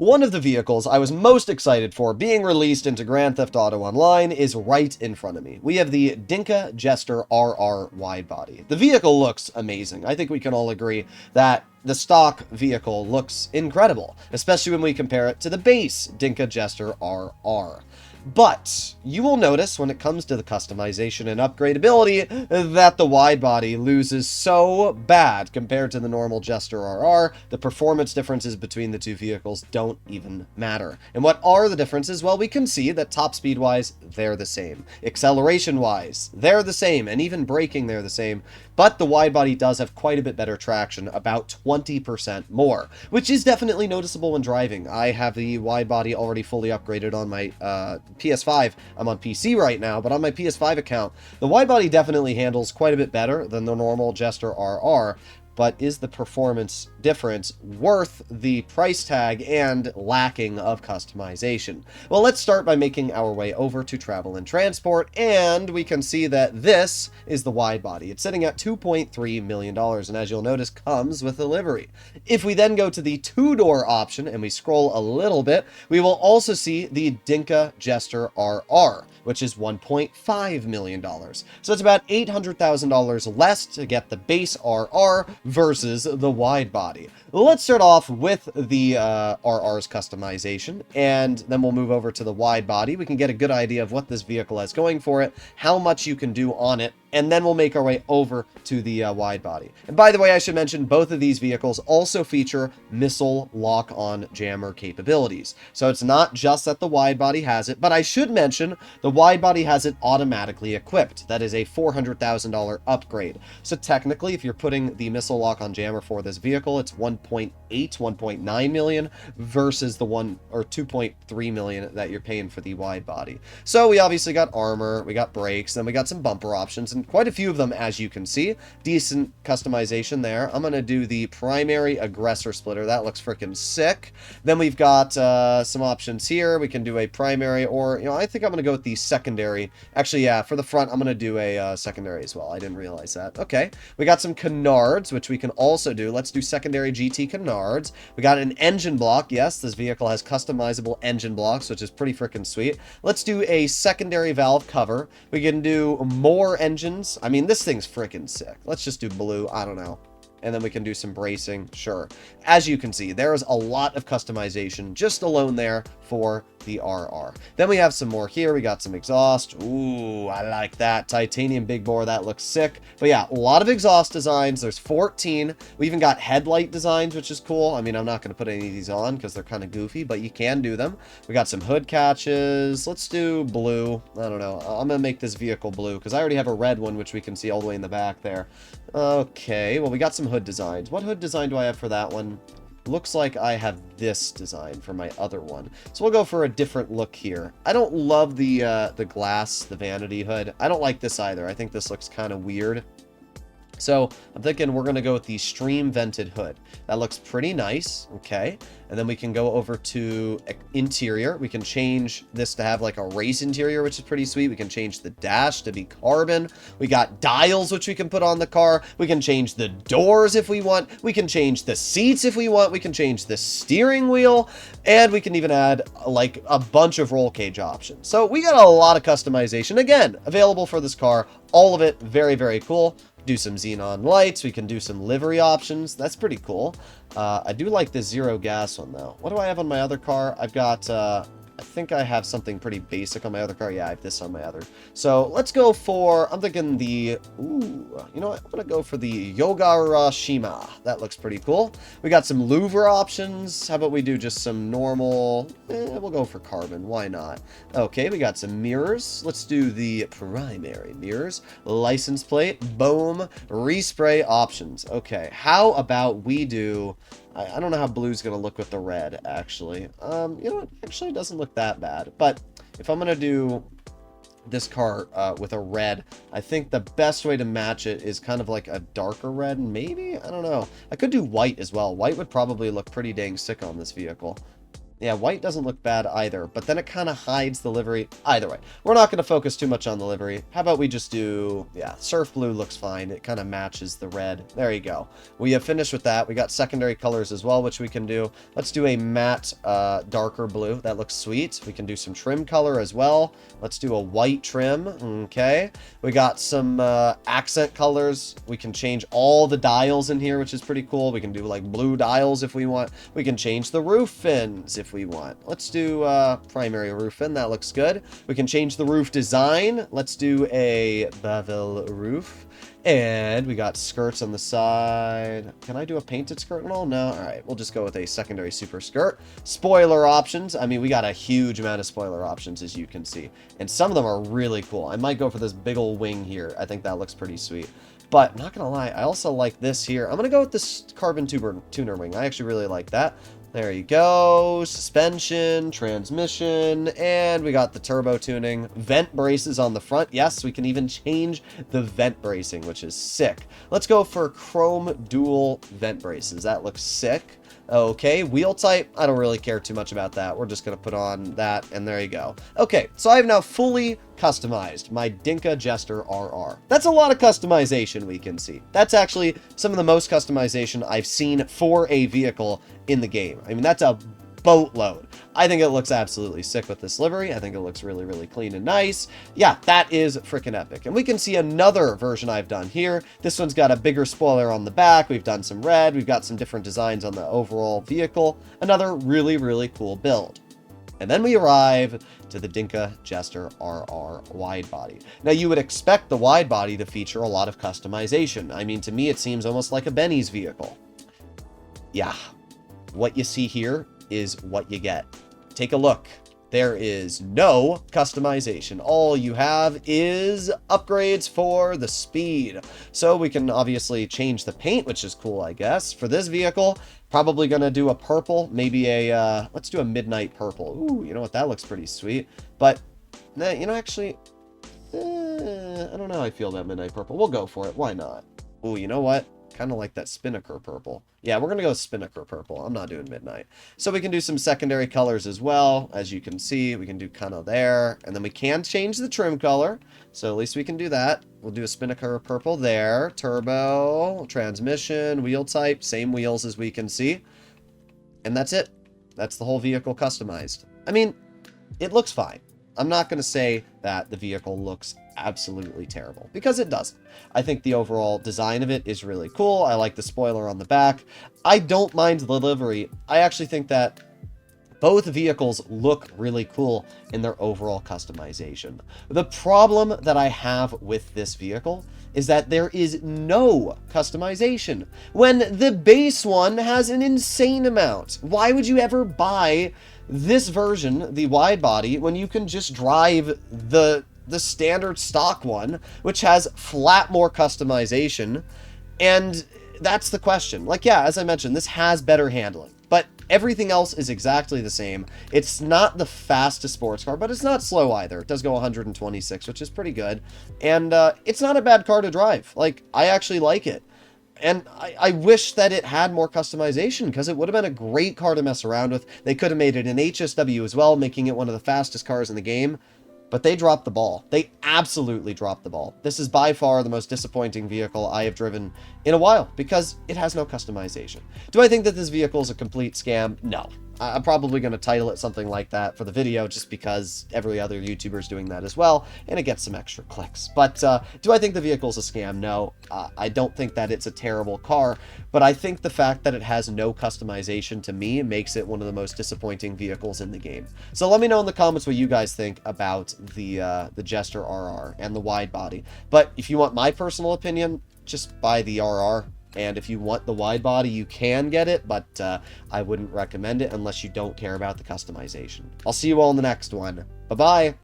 One of the vehicles I was most excited for being released into Grand Theft Auto Online is right in front of me. We have the Dinka Jester RR widebody. The vehicle looks amazing. I think we can all agree that the stock vehicle looks incredible, especially when we compare it to the base Dinka Jester RR. But you will notice when it comes to the customization and upgradability that the widebody loses so bad compared to the normal Jester RR. The performance differences between the two vehicles don't even matter. And what are the differences? Well, we can see that top speed wise, they're the same. Acceleration wise, they're the same. And even braking, they're the same. But the widebody does have quite a bit better traction, about 20% more, which is definitely noticeable when driving. I have the widebody already fully upgraded on my PS5. I'm on PC right now, but on my PS5 account, the widebody definitely handles quite a bit better than the normal Jester RR. But is the performance difference worth the price tag and lacking of customization? Well, let's start by making our way over to Travel and Transport, and we can see that this is the widebody. It's sitting at $2.3 million, and as you'll notice, comes with a livery. If we then go to the two-door option and we scroll a little bit, we will also see the Dinka Jester RR, which is $1.5 million. So it's about $800,000 less to get the base RR versus the widebody. Let's start off with the RR's customization, and then we'll move over to the widebody. We can get a good idea of what this vehicle has going for it, how much you can do on it, and then we'll make our way over to the widebody. And by the way, I should mention both of these vehicles also feature missile lock-on jammer capabilities. So it's not just that the widebody has it, but I should mention the widebody has it automatically equipped. That is a $400,000 upgrade. So technically, if you're putting the missile lock-on jammer for this vehicle, it's 1.9 million versus the 2.3 million that you're paying for the widebody. So we obviously got armor, we got brakes, then we got some bumper options, and quite a few of them, as you can see. Decent customization there. I'm going to do the primary aggressor splitter. That looks freaking sick. Then we've got some options here. We can do a primary, or, you know, I think I'm going to go with the secondary. Actually, yeah, for the front, I'm going to do a secondary as well. I didn't realize that. Okay. We got some canards, which we can also do. Let's do secondary GT canards. We got an engine block. Yes, this vehicle has customizable engine blocks, which is pretty freaking sweet. Let's do a secondary valve cover. We can do more engines. I mean, this thing's freaking sick. Let's just do blue. I don't know. And then we can do some bracing. Sure. As you can see, there is a lot of customization just alone there for the RR. Then we have some more here. We got some exhaust. Ooh, I like that. Titanium big bore. That looks sick. But yeah, a lot of exhaust designs. There's 14. We even got headlight designs, which is cool. I mean, I'm not going to put any of these on because they're kind of goofy, but you can do them. We got some hood catches. Let's do blue. I don't know. I'm going to make this vehicle blue because I already have a red one, which we can see all the way in the back there. Okay, well, we got some hood designs. What hood design do I have for that one? Looks like I have this design for my other one. So we'll go for a different look here. I don't love the glass, the vanity hood. I don't like this either. I think this looks kind of weird. So I'm thinking we're going to go with the stream vented hood. That looks pretty nice. Okay. And then we can go over to interior. We can change this to have like a race interior, which is pretty sweet. We can change the dash to be carbon. We got dials, which we can put on the car. We can change the doors if we want. We can change the seats if we want. We can change the steering wheel. And we can even add like a bunch of roll cage options. So we got a lot of customization. Again, available for this car. All of it very, very cool. Do some xenon lights. We can do some livery options. That's pretty cool. I do like the zero gas one, though. What do I have on my other car? I've got, I think I have something pretty basic on my other car. Yeah, I have this on my other. So let's go for, I'm thinking the, ooh, you know what? I'm going to go for the Yogarashima. That looks pretty cool. We got some louver options. How about we do just some normal, we'll go for carbon. Why not? Okay, we got some mirrors. Let's do the primary mirrors. License plate. Boom. Respray options. Okay, how about we do, I don't know how blue's going to look with the red, actually. You know what? Actually, it doesn't look that bad. But if I'm going to do this car with a red, I think the best way to match it is kind of like a darker red, maybe? I don't know. I could do white as well. White would probably look pretty dang sick on this vehicle. Yeah, white doesn't look bad either, but then it kind of hides the livery. Either way, we're not going to focus too much on the livery. How about we just do, yeah, surf blue looks fine. It kind of matches the red. There you go. We have finished with that. We got secondary colors as well, which we can do. Let's do a matte, darker blue. That looks sweet. We can do some trim color as well. Let's do a white trim. Okay. We got some accent colors. We can change all the dials in here, which is pretty cool. We can do like blue dials if we want. We can change the roof fins if we want. Let's do primary roof fin. That looks good. We can change the roof design. Let's do a bevel roof. And we got skirts on the side. Can I do a painted skirt and all? No? All right. We'll just go with a secondary super skirt. Spoiler options. I mean, we got a huge amount of spoiler options, as you can see. And some of them are really cool. I might go for this big old wing here. I think that looks pretty sweet. But not going to lie, I also like this here. I'm going to go with this carbon tuner wing. I actually really like that. There you go. Suspension, transmission, and we got the turbo tuning. Vent braces on the front. Yes, we can even change the vent bracing, which is sick. Let's go for chrome dual vent braces. That looks sick. Okay, wheel type, I don't really care too much about that. We're just going to put on that, and there you go. Okay, so I have now fully customized my Dinka Jester RR. That's a lot of customization we can see. That's actually some of the most customization I've seen for a vehicle in the game. I mean, that's a boatload. I think it looks absolutely sick with this livery. I think it looks really, really clean and nice. Yeah, that is freaking epic. And we can see another version I've done here. This one's got a bigger spoiler on the back. We've done some red. We've got some different designs on the overall vehicle. Another really, really cool build. And then we arrive to the Dinka Jester RR widebody. Now, you would expect the widebody to feature a lot of customization. I mean, to me, it seems almost like a Benny's vehicle. Yeah, what you see here is what you get. Take a look. There is no customization. All you have is upgrades for the speed. So we can obviously change the paint, which is cool, I guess. For this vehicle, probably going to do a purple, maybe a, let's do a midnight purple. Ooh, you know what? That looks pretty sweet. But, you know, actually, I don't know how I feel about midnight purple. We'll go for it. Why not? Ooh, you know what? Kind of like that Spinnaker purple. Yeah, we're going to go Spinnaker purple. I'm not doing midnight. So we can do some secondary colors as well. As you can see, we can do kind of there. And then we can change the trim color. So at least we can do that. We'll do a Spinnaker purple there. Turbo, transmission, wheel type, same wheels as we can see. And that's it. That's the whole vehicle customized. I mean, it looks fine. I'm not going to say that the vehicle looks absolutely terrible, because it doesn't. I think the overall design of it is really cool. I like the spoiler on the back. I don't mind the livery. I actually think that both vehicles look really cool in their overall customization. The problem that I have with this vehicle is that there is no customization when the base one has an insane amount. Why would you ever buy this version, the wide body, when you can just drive the standard stock one, which has flat more customization? And that's the question. Like, yeah, as I mentioned, this has better handling, but everything else is exactly the same. It's not the fastest sports car, but it's not slow either. It does go 126, which is pretty good. And it's not a bad car to drive. Like, I actually like it. And I wish that it had more customization, because it would have been a great car to mess around with. They could have made it an HSW as well, making it one of the fastest cars in the game. But they dropped the ball. They absolutely dropped the ball. This is by far the most disappointing vehicle I have driven in a while, because it has no customization. Do I think that this vehicle is a complete scam? No. I'm probably going to title it something like that for the video, just because every other YouTuber is doing that as well, and it gets some extra clicks. But do I think the vehicle is a scam? No. I don't think that it's a terrible car, but I think the fact that it has no customization, to me, makes it one of the most disappointing vehicles in the game. So let me know in the comments what you guys think about the Jester RR and the wide body. But if you want my personal opinion, just buy the RR. And if you want the wide body, you can get it, but I wouldn't recommend it unless you don't care about the customization. I'll see you all in the next one. Bye-bye.